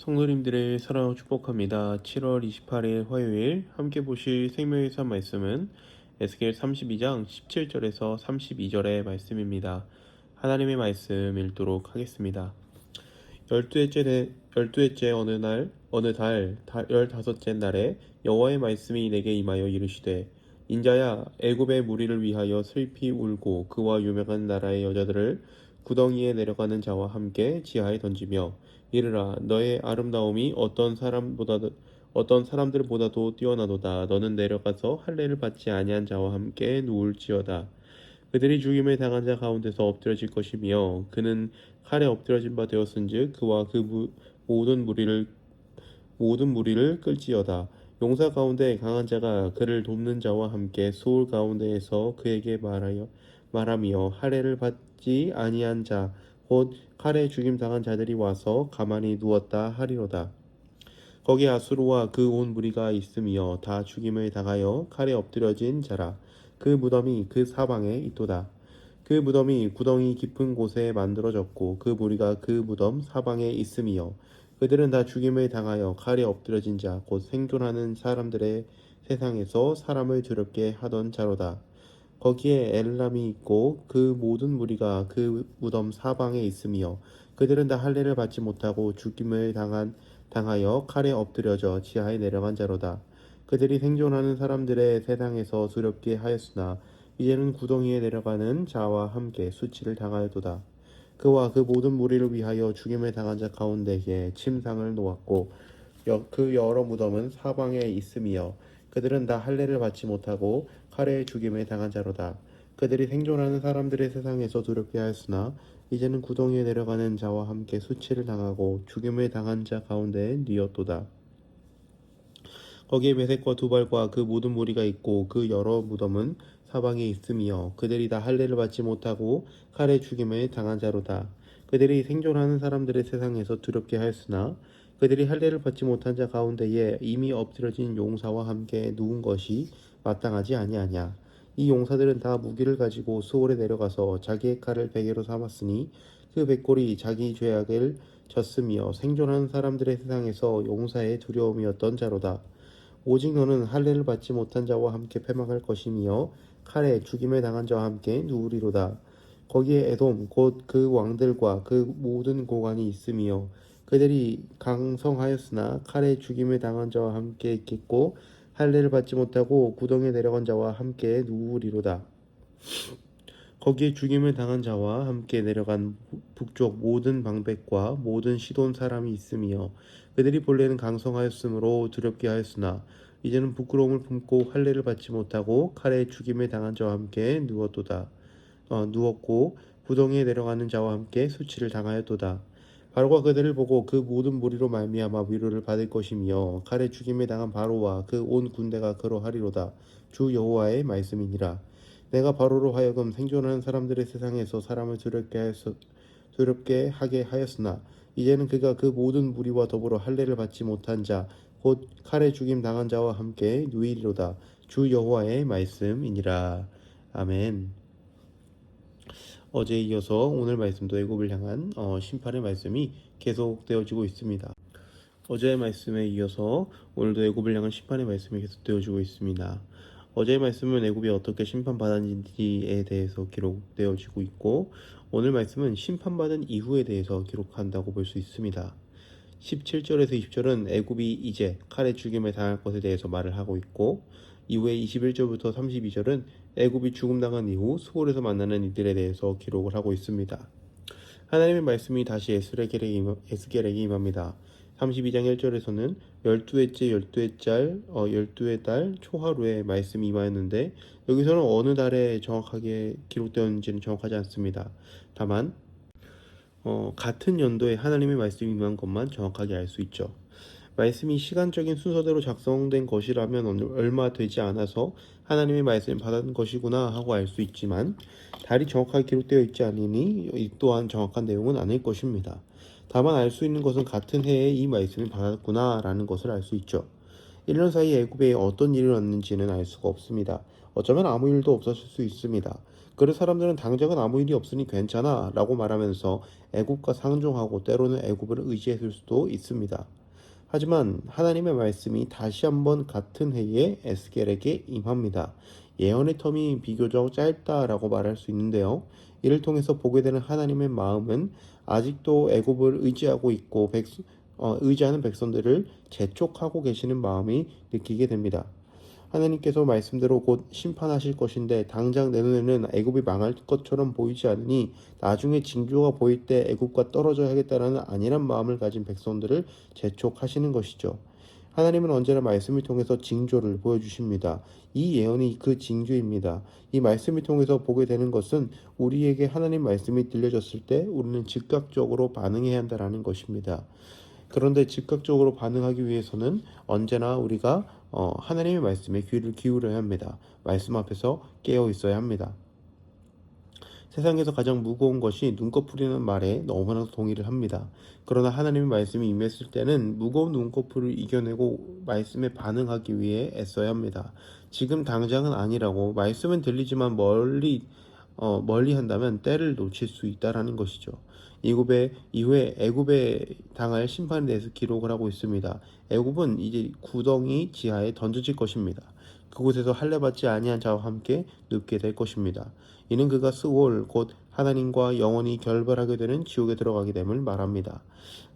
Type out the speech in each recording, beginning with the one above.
성도님들의 사랑을 축복합니다. 7월 28일 화요일 함께 보실 생명의 산 말씀은 에스겔 32장 17절에서 32절의 말씀입니다. 하나님의 말씀 읽도록 하겠습니다. 열두해째 어느 달 15째 날에 여호와의 말씀이 내게 임하여 이르시되, 인자야, 애굽의 무리를 위하여 슬피 울고 그와 유명한 나라의 여자들을 구덩이에 내려가는 자와 함께 지하에 던지며 이르라. 너의 아름다움이 어떤 사람들보다도 뛰어나도다. 너는 내려가서 할례를 받지 아니한 자와 함께 누울지어다. 그들이 죽임을 당한 자 가운데서 엎드러질 것이며 그는 칼에 엎드러진 바 되었은즉 그와 모든 무리를 끌지어다. 용사 가운데 강한 자가 그를 돕는 자와 함께 수울 가운데에서 그에게 말하며 할례를 받지 아니한 자 곧 칼에 죽임 당한 자들이 와서 가만히 누웠다 하리로다. 거기 아수르와 그 온 무리가 있으며 다 죽임을 당하여 칼에 엎드려진 자라. 그 무덤이 그 사방에 있도다. 그 무덤이 구덩이 깊은 곳에 만들어졌고 그 무리가 그 무덤 사방에 있으며 그들은 다 죽임을 당하여 칼에 엎드려진 자 곧 생존하는 사람들의 세상에서 사람을 두렵게 하던 자로다. 거기에 엘람이 있고 그 모든 무리가 그 무덤 사방에 있으며 그들은 다 할례를 받지 못하고 죽임을 당하여 칼에 엎드려져 지하에 내려간 자로다. 그들이 생존하는 사람들의 세상에서 두렵게 하였으나 이제는 구덩이에 내려가는 자와 함께 수치를 당하였도다. 그와 그 모든 무리를 위하여 죽임을 당한 자 가운데에 침상을 놓았고 그 여러 무덤은 사방에 있으며 그들은 다 할례를 받지 못하고 칼에 죽임을 당한 자로다. 그들이 생존하는 사람들의 세상에서 두렵게 하였으나 이제는 구덩이에 내려가는 자와 함께 수치를 당하고 죽임을 당한 자 가운데에 뉘었도다. 거기에 메색과 두발과 그 모든 무리가 있고 그 여러 무덤은 사방에 있으며 그들이 다 할례를 받지 못하고 칼에 죽임을 당한 자로다. 그들이 생존하는 사람들의 세상에서 두렵게 하였으나 그들이 할례를 받지 못한 자 가운데에 이미 엎드려진 용사와 함께 누운 것이 마땅하지 아니하냐. 이 용사들은 다 무기를 가지고 수월에 내려가서 자기의 칼을 베개로 삼았으니 그 백골이 자기 죄악을 졌으며 생존하는 사람들의 세상에서 용사의 두려움이었던 자로다. 오직 너는 할례를 받지 못한 자와 함께 패망할 것이며 칼에 죽임을 당한 자와 함께 누우리로다. 거기에 에돔 곧 그 왕들과 그 모든 고관이 있으며 그들이 강성하였으나 칼에 죽임을 당한 자와 함께 있겠고 할례를 받지 못하고 구덩이에 내려간 자와 함께 누우리로다. 거기에 죽임을 당한 자와 함께 내려간 북쪽 모든 방백과 모든 시돈 사람이 있으며 그들이 본래는 강성하였으므로 두렵게 하였으나 이제는 부끄러움을 품고 할례를 받지 못하고 칼에 죽임을 당한 자와 함께 누웠고 구덩이에 내려가는 자와 함께 수치를 당하였도다. 바로가 그들을 보고 그 모든 무리로 말미암아 위로를 받을 것이며 칼에 죽임을 당한 바로와 그 온 군대가 그러하리로다. 주 여호와의 말씀이니라. 내가 바로로 하여금 생존하는 사람들의 세상에서 사람을 두렵게 하게 하였으나 이제는 그가 그 모든 무리와 더불어 할례를 받지 못한 자 곧 칼에 죽임 당한 자와 함께 누이리로다. 주 여호와의 말씀이니라. 아멘. 어제에 이어서 오늘 말씀도 애굽을 향한 심판의 말씀이 계속되어지고 있습니다. 어제의 말씀에 이어서 오늘도 애굽을 향한 심판의 말씀이 계속되어지고 있습니다. 어제의 말씀은 애굽이 어떻게 심판받았는지에 대해서 기록되어지고 있고 오늘 말씀은 심판받은 이후에 대해서 기록한다고 볼 수 있습니다. 17절에서 20절은 애굽이 이제 칼에 죽임을 당할 것에 대해서 말을 하고 있고 이후에 21절부터 32절은 애굽이 죽음당한 이후 수월에서 만나는 이들에 대해서 기록을 하고 있습니다. 하나님의 말씀이 다시 에스겔에게 임합니다. 32장 1절에서는 12회 달 초하루에 말씀이 임하였는데 여기서는 어느 달에 정확하게 기록되었는지는 정확하지 않습니다. 다만 같은 연도에 하나님의 말씀이 임한 것만 정확하게 알 수 있죠. 말씀이 시간적인 순서대로 작성된 것이라면 얼마 되지 않아서 하나님의 말씀을 받은 것이구나 하고 알 수 있지만 달이 정확하게 기록되어 있지 않으니 이 또한 정확한 내용은 아닐 것입니다. 다만 알 수 있는 것은 같은 해에 이 말씀을 받았구나 라는 것을 알 수 있죠. 1년 사이 애굽에 어떤 일이 일어났는지는 알 수가 없습니다. 어쩌면 아무 일도 없었을 수 있습니다. 그래서 사람들은 당장은 아무 일이 없으니 괜찮아 라고 말하면서 애굽과 상종하고 때로는 애굽을 의지했을 수도 있습니다. 하지만 하나님의 말씀이 다시 한번 같은 해에 에스겔에게 임합니다. 예언의 텀이 비교적 짧다라고 말할 수 있는데요. 이를 통해서 보게 되는 하나님의 마음은 아직도 애굽을 의지하고 있고 의지하는 백성들을 재촉하고 계시는 마음이 느끼게 됩니다. 하나님께서 말씀대로 곧 심판하실 것인데 당장 내 눈에는 애굽이 망할 것처럼 보이지 않으니 나중에 징조가 보일 때 애굽과 떨어져야겠다라는 안일한 마음을 가진 백성들을 재촉하시는 것이죠. 하나님은 언제나 말씀을 통해서 징조를 보여주십니다. 이 예언이 그 징조입니다. 이 말씀을 통해서 보게 되는 것은 우리에게 하나님 말씀이 들려졌을 때 우리는 즉각적으로 반응해야 한다는 것입니다. 그런데 즉각적으로 반응하기 위해서는 언제나 우리가 하나님의 말씀에 귀를 기울여야 합니다. 말씀 앞에서 깨어 있어야 합니다. 세상에서 가장 무거운 것이 눈꺼풀이라는 말에 너무나 동의를 합니다. 그러나 하나님의 말씀이 임했을 때는 무거운 눈꺼풀을 이겨내고 말씀에 반응하기 위해 애써야 합니다. 지금 당장은 아니라고 말씀은 들리지만 멀리 한다면 때를 놓칠 수 있다라는 것이죠. 이후에 애굽에 당할 심판에 대해서 기록을 하고 있습니다. 애굽은 이제 구덩이 지하에 던져질 것입니다. 그곳에서 할례받지 아니한 자와 함께 눕게 될 것입니다. 이는 그가 스올 곧 하나님과 영원히 결별하게 되는 지옥에 들어가게 됨을 말합니다.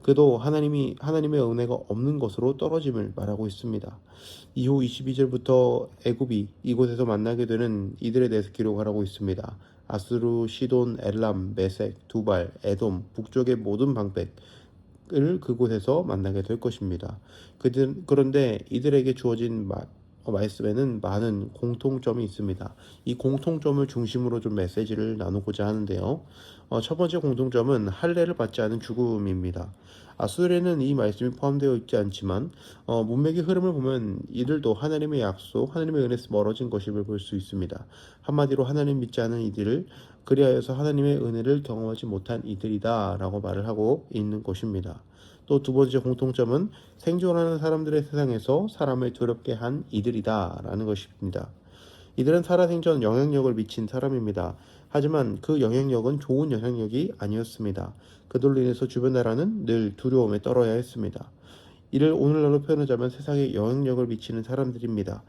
그도 하나님의 은혜가 없는 것으로 떨어짐을 말하고 있습니다. 이후 22절부터 애굽이 이곳에서 만나게 되는 이들에 대해서 기록을 하고 있습니다. 아수르, 시돈, 엘람, 메색, 두발, 에돔, 북쪽의 모든 방백을 그곳에서 만나게 될 것입니다. 그런데 이들에게 주어진 말씀에는 많은 공통점이 있습니다. 이 공통점을 중심으로 좀 메시지를 나누고자 하는데요. 첫 번째 공통점은 할례를 받지 않은 죽음입니다. 아수르에는 이 말씀이 포함되어 있지 않지만 문맥의 흐름을 보면 이들도 하나님의 약속, 하나님의 은혜에서 멀어진 것임을 볼 수 있습니다. 한마디로 하나님 믿지 않은 이들을 그리하여서 하나님의 은혜를 경험하지 못한 이들이다 라고 말을 하고 있는 것입니다. 또 두 번째 공통점은 생존하는 사람들의 세상에서 사람을 두렵게 한 이들이다 라는 것입니다. 이들은 살아생전 영향력을 미친 사람입니다. 하지만 그 영향력은 좋은 영향력이 아니었습니다. 그들로 인해서 주변 나라는 늘 두려움에 떨어야 했습니다. 이를 오늘날로 표현하자면 세상에 영향력을 미치는 사람들입니다.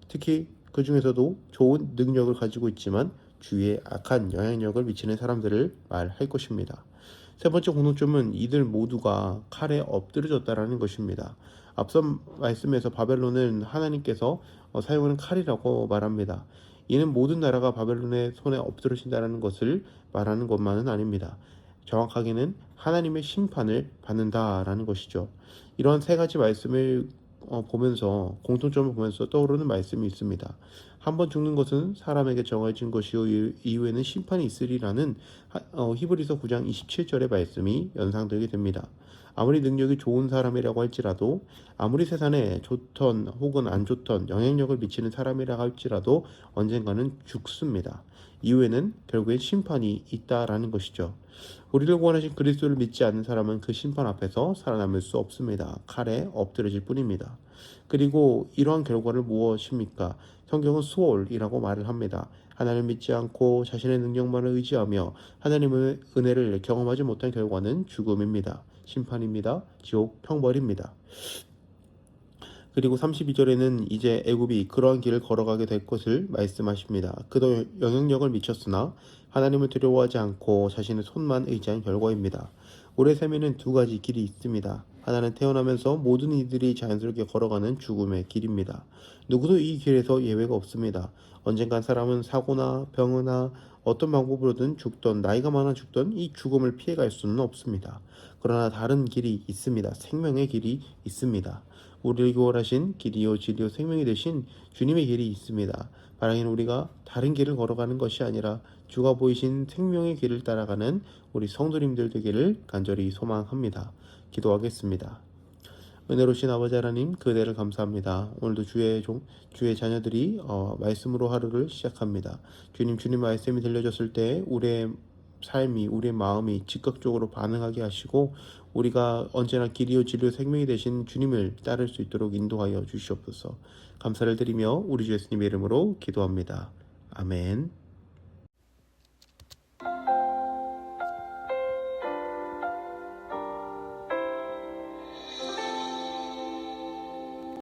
특히 그 중에서도 좋은 능력을 가지고 있지만 주위에 악한 영향력을 미치는 사람들을 말할 것입니다. 세 번째 공통점은 이들 모두가 칼에 엎드려졌다라는 것입니다. 앞선 말씀에서 바벨론은 하나님께서 사용하는 칼이라고 말합니다. 이는 모든 나라가 바벨론의 손에 엎드러진다는 것을 말하는 것만은 아닙니다. 정확하게는 하나님의 심판을 받는다라는 것이죠. 이러한 세 가지 말씀을 공통점을 보면서 떠오르는 말씀이 있습니다. 한 번 죽는 것은 사람에게 정해진 것이요 이후에는 심판이 있으리라는 히브리서 9장 27절의 말씀이 연상되게 됩니다. 아무리 능력이 좋은 사람이라고 할지라도 아무리 세상에 좋던 혹은 안 좋던 영향력을 미치는 사람이라고 할지라도 언젠가는 죽습니다. 이후에는 결국엔 심판이 있다라는 것이죠. 우리를 구원하신 그리스도를 믿지 않는 사람은 그 심판 앞에서 살아남을 수 없습니다. 칼에 엎드려질 뿐입니다. 그리고 이러한 결과를 무엇입니까? 성경은 수월이라고 말을 합니다. 하나님을 믿지 않고 자신의 능력만을 의지하며 하나님의 은혜를 경험하지 못한 결과는 죽음입니다. 심판입니다. 지옥 형벌입니다. 그리고 32절에는 이제 애굽이 그러한 길을 걸어가게 될 것을 말씀하십니다. 그도 영향력을 미쳤으나 하나님을 두려워하지 않고 자신의 손만 의지한 결과입니다. 우리의 삶에는 두 가지 길이 있습니다. 하나는 태어나면서 모든 이들이 자연스럽게 걸어가는 죽음의 길입니다. 누구도 이 길에서 예외가 없습니다. 언젠간 사람은 사고나 병이나 어떤 방법으로든 죽던 나이가 많아 죽던 이 죽음을 피해갈 수는 없습니다. 그러나 다른 길이 있습니다. 생명의 길이 있습니다. 우리를 구원하신 길이요 진리요 생명이 되신 주님의 길이 있습니다. 바라기는 우리가 다른 길을 걸어가는 것이 아니라 주가 보이신 생명의 길을 따라가는 우리 성도님들 되기를 간절히 소망합니다. 기도하겠습니다. 은혜로우신 아버지 하나님 그 은혜를 감사합니다. 오늘도 주의 자녀들이 말씀으로 하루를 시작합니다. 주님 말씀이 들려졌을 때 우리의 삶이 우리의 마음이 즉각적으로 반응하게 하시고 우리가 언제나 길이요 진리요 생명이 되신 주님을 따를 수 있도록 인도하여 주시옵소서. 감사를 드리며 우리 주 예수님의 이름으로 기도합니다. 아멘.